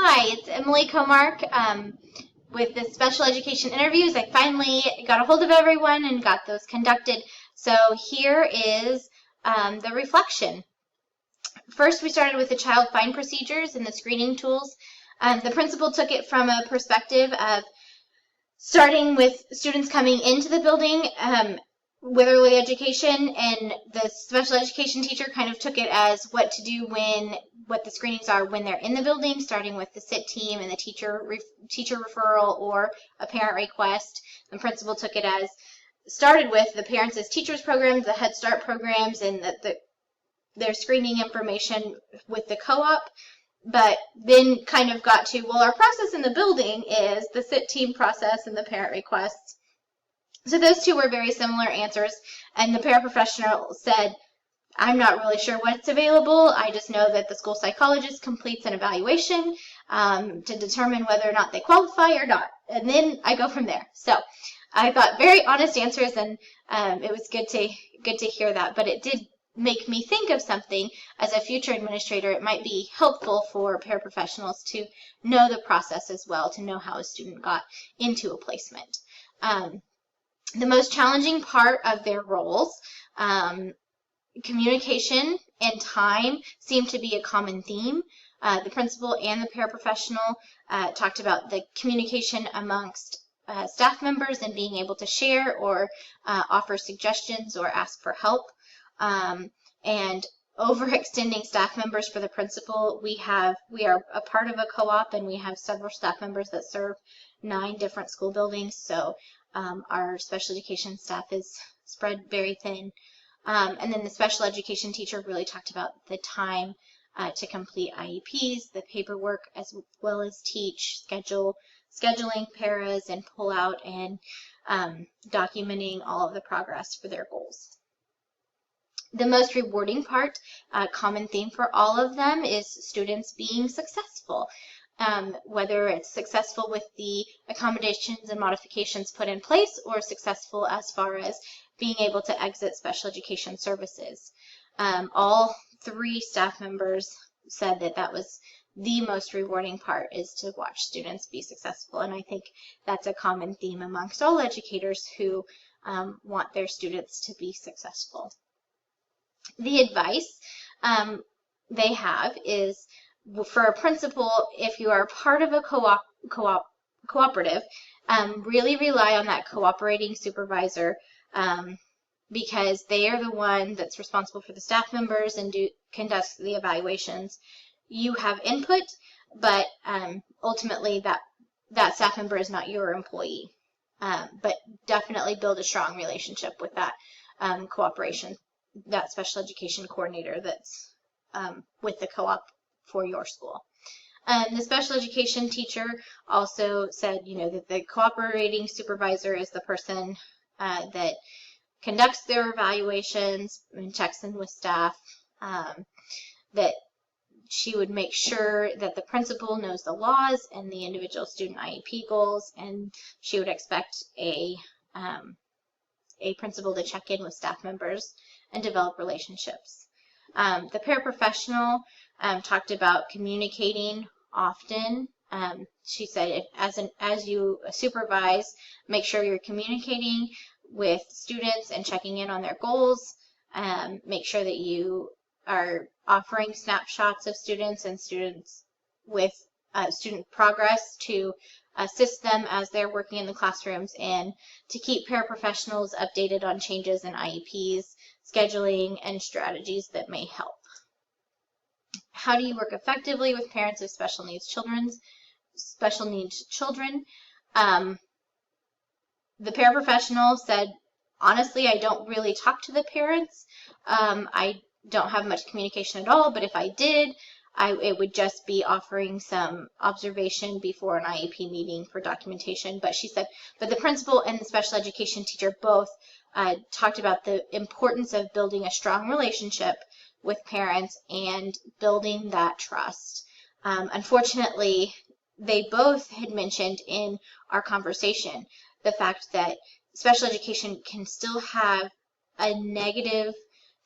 Hi, it's Emily Comark with the special education interviews. I finally got a hold of everyone and got those conducted. So here is the reflection. First, we started with the child find procedures and the screening tools. The principal took it from a perspective of starting with students coming into the building with early education, and the special education teacher kind of took it as what to do what the screenings are when they're in the building, starting with the sit team and the teacher referral or a parent request. The principal took it as started with the parents as teachers programs, the Head Start programs, and their screening information with the co-op, but then kind of got to, well, our process in the building is the sit team process and the parent requests. So those two were very similar answers, and the paraprofessional said, I'm not really sure what's available. I just know that the school psychologist completes an evaluation to determine whether or not they qualify or not, and then I go from there. So I thought very honest answers, and it was good to hear that, but it did make me think of something. As a future administrator, it might be helpful for paraprofessionals to know the process as well, to know how a student got into a placement. The most challenging part of their roles, communication and time, seem to be a common theme. The principal and the paraprofessional talked about the communication amongst staff members and being able to share or offer suggestions or ask for help. And overextending staff members for the principal. We are a part of a co-op, and we have several staff members that serve 9 different school buildings. So our special education staff is spread very thin. And then the special education teacher really talked about the time to complete IEPs, the paperwork, as well as teach, scheduling paras and pull out, and documenting all of the progress for their goals. The most rewarding part, common theme for all of them, is students being successful. Whether it's successful with the accommodations and modifications put in place, or successful as far as being able to exit special education services. All 3 staff members said that was the most rewarding part, is to watch students be successful, and I think that's a common theme amongst all educators who want their students to be successful. The advice they have is, for a principal, if you are part of a cooperative, really rely on that cooperating supervisor, because they are the one that's responsible for the staff members and conducts the evaluations. You have input, but ultimately that staff member is not your employee. But definitely build a strong relationship with that cooperation, that special education coordinator that's with the co-op for your school. The special education teacher also said, that the cooperating supervisor is the person that conducts their evaluations and checks in with staff, that she would make sure that the principal knows the laws and the individual student IEP goals, and she would expect a principal to check in with staff members and develop relationships. The paraprofessional talked about communicating often. She said, as you supervise, make sure you're communicating with students and checking in on their goals. Make sure that you are offering snapshots of students and students with student progress to assist them as they're working in the classrooms, and to keep paraprofessionals updated on changes in IEPs, scheduling, and strategies that may help. How do you work effectively with parents of special needs children? The paraprofessional said, honestly, I don't really talk to the parents. I don't have much communication at all, but if I did, it would just be offering some observation before an IEP meeting for documentation. But she said, but the principal and the special education teacher both talked about the importance of building a strong relationship with parents and building that trust. Unfortunately, they both had mentioned in our conversation the fact that special education can still have a negative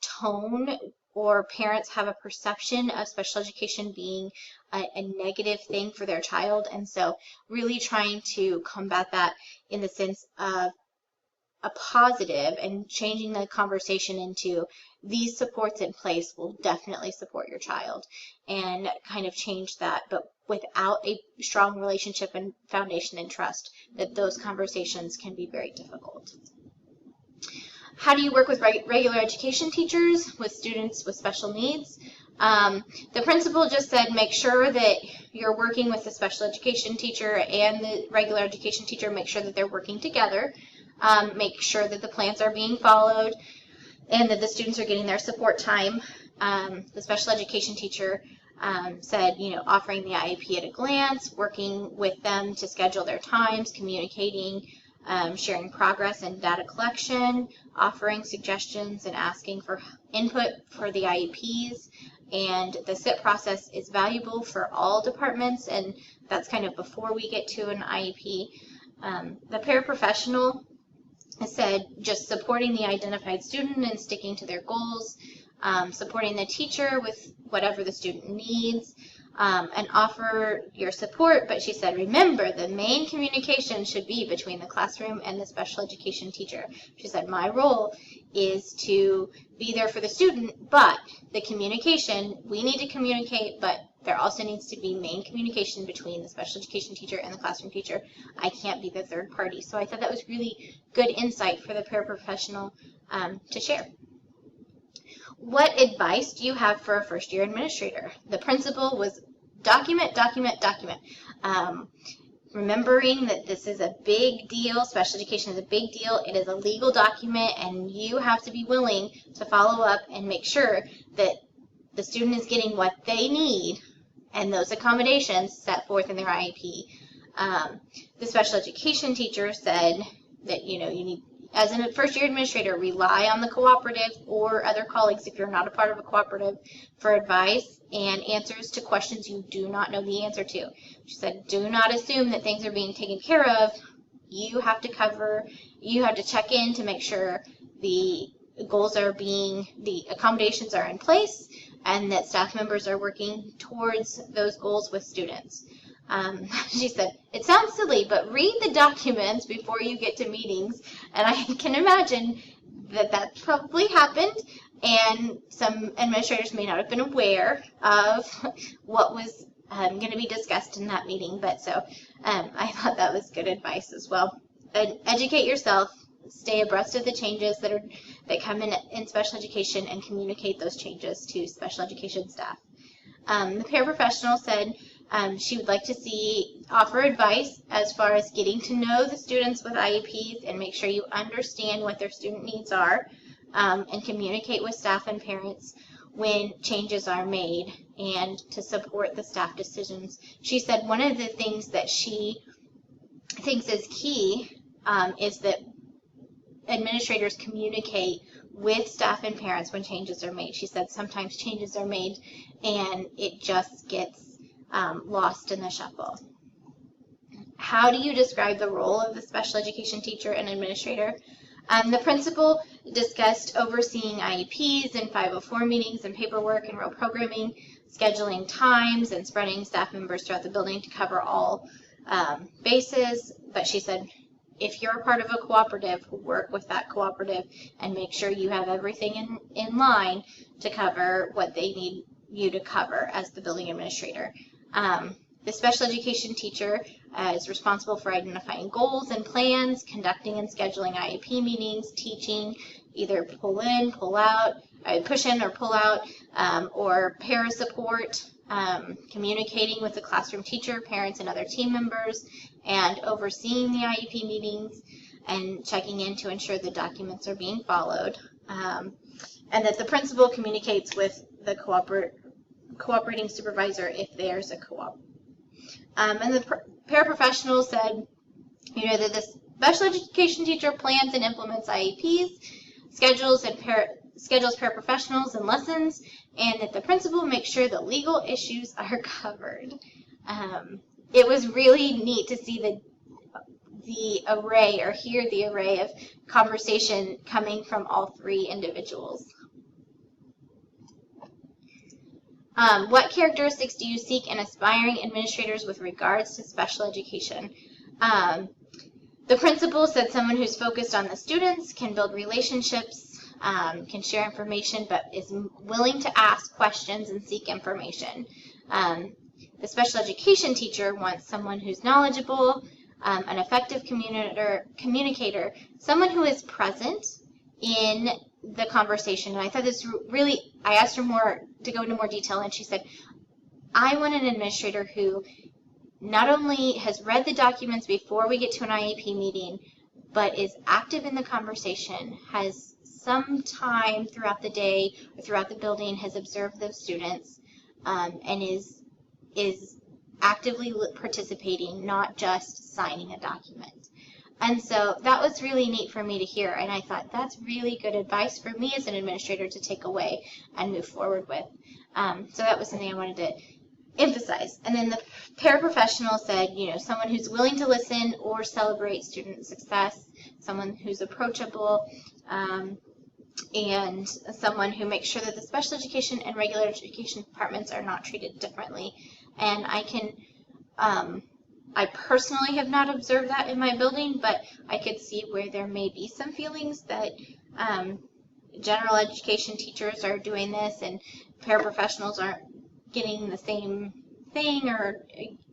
tone or parents have a perception of special education being a negative thing for their child. And so really trying to combat that in the sense of a positive and changing the conversation into these supports in place will definitely support your child, and kind of change that, but without a strong relationship and foundation and trust, that those conversations can be very difficult. How do you work with regular education teachers with students with special needs? The principal just said make sure that you're working with the special education teacher and the regular education teacher, make sure that they're working together, make sure that the plans are being followed and that the students are getting their support time. The special education teacher said, offering the IEP at a glance, working with them to schedule their times, communicating, sharing progress and data collection, offering suggestions and asking for input for the IEPs. And the SIP process is valuable for all departments, and that's kind of before we get to an IEP. The paraprofessional said just supporting the identified student and sticking to their goals, supporting the teacher with whatever the student needs, and offer your support. But she said, remember, the main communication should be between the classroom and the special education teacher. She said, my role is to be there for the student, but the communication, we need to communicate, but there also needs to be main communication between the special education teacher and the classroom teacher. I can't be the third party. So I thought that was really good insight for the paraprofessional to share. What advice do you have for a first-year administrator? The principal was document, document, document. Remembering that this is a big deal, special education is a big deal, it is a legal document, and you have to be willing to follow up and make sure that the student is getting what they need and those accommodations set forth in their IEP. The special education teacher said that, you need, as a first-year administrator, rely on the cooperative or other colleagues if you're not a part of a cooperative for advice and answers to questions you do not know the answer to. She said, do not assume that things are being taken care of. You have to check in to make sure the accommodations are in place and that staff members are working towards those goals with students. She said, it sounds silly, but read the documents before you get to meetings. And I can imagine that probably happened, and some administrators may not have been aware of what was going to be discussed in that meeting. But so I thought that was good advice as well. Educate yourself, stay abreast of the changes that come in special education, and communicate those changes to special education staff. The paraprofessional said she would like to offer advice as far as getting to know the students with IEPs and make sure you understand what their student needs are, and communicate with staff and parents when changes are made, and to support the staff decisions. She said one of the things that she thinks is key is that administrators communicate with staff and parents when changes are made. She said sometimes changes are made and it just gets lost in the shuffle. How do you describe the role of the special education teacher and administrator? The principal discussed overseeing IEPs and 504 meetings and paperwork and real programming, scheduling times, and spreading staff members throughout the building to cover all bases. But she said, if you're a part of a cooperative, work with that cooperative and make sure you have everything in line to cover what they need you to cover as the building administrator. The special education teacher is responsible for identifying goals and plans, conducting and scheduling IEP meetings, teaching either pull in, pull out, push in or pull out, or para support, communicating with the classroom teacher, parents, and other team members, and overseeing the IEP meetings and checking in to ensure the documents are being followed, and that the principal communicates with the cooperating supervisor if there's a co-op. And the paraprofessional said, that the special education teacher plans and implements IEPs, schedules paraprofessionals and lessons, and that the principal makes sure that legal issues are covered. It was really neat to see the array, or hear the array of conversation coming from all three individuals. What characteristics do you seek in aspiring administrators with regards to special education? The principal said someone who's focused on the students, can build relationships, can share information, but is willing to ask questions and seek information. The special education teacher wants someone who's knowledgeable, an effective communicator, someone who is present in the conversation. And I thought this really, I asked her to go into more detail, and she said, I want an administrator who not only has read the documents before we get to an IEP meeting, but is active in the conversation, has some time throughout the day or throughout the building, has observed those students, and is actively participating, not just signing a document. And so that was really neat for me to hear, and I thought that's really good advice for me as an administrator to take away and move forward with. So that was something I wanted to emphasize. And then the paraprofessional said, someone who's willing to listen or celebrate student success, someone who's approachable, and someone who makes sure that the special education and regular education departments are not treated differently. And I personally have not observed that in my building, but I could see where there may be some feelings that general education teachers are doing this and paraprofessionals aren't getting the same thing or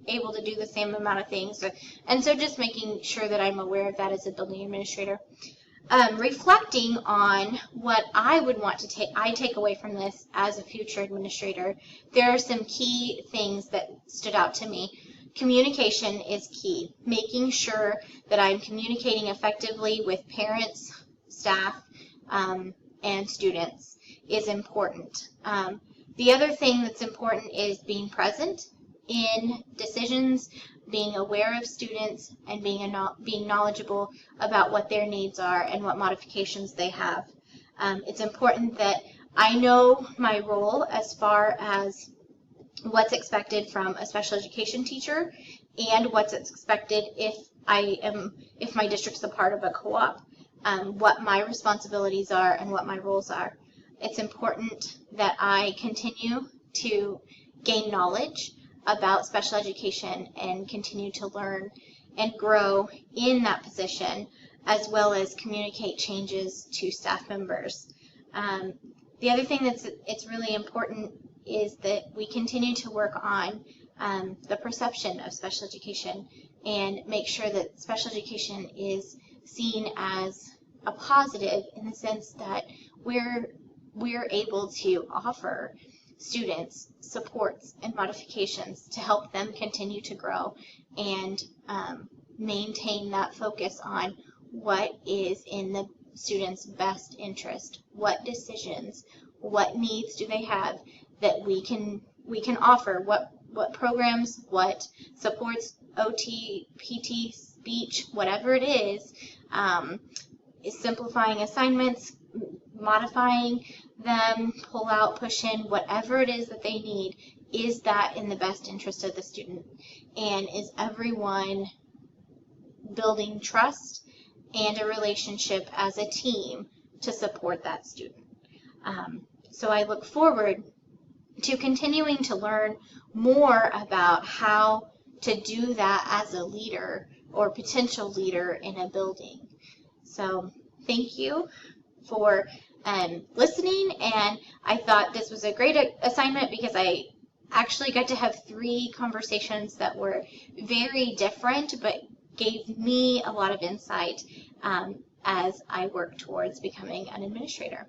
able to do the same amount of things. And so just making sure that I'm aware of that as a building administrator. Reflecting on what I would want to take away from this as a future administrator, there are some key things that stood out to me. Communication is key. Making sure that I'm communicating effectively with parents, staff, and students is important. The other thing that's important is being present in decisions, being aware of students, and being knowledgeable about what their needs are and what modifications they have. It's important that I know my role as far as what's expected from a special education teacher and what's expected if my district's a part of a co-op, what my responsibilities are and what my roles are. It's important that I continue to gain knowledge about special education and continue to learn and grow in that position, as well as communicate changes to staff members. The other thing it's really important is that we continue to work on the perception of special education and make sure that special education is seen as a positive in the sense that we're able to offer students supports and modifications to help them continue to grow and maintain that focus on what is in the students' best interest, what decisions, what needs do they have that we can offer, what programs, what supports, OT, PT, speech, whatever it is simplifying assignments, modifying them, pull out, push in, whatever it is that they need, is that in the best interest of the student? And is everyone building trust and a relationship as a team to support that student? So I look forward to continuing to learn more about how to do that as a leader or potential leader in a building. So thank you for listening, and I thought this was a great assignment because I actually got to have 3 conversations that were very different but gave me a lot of insight as I work towards becoming an administrator.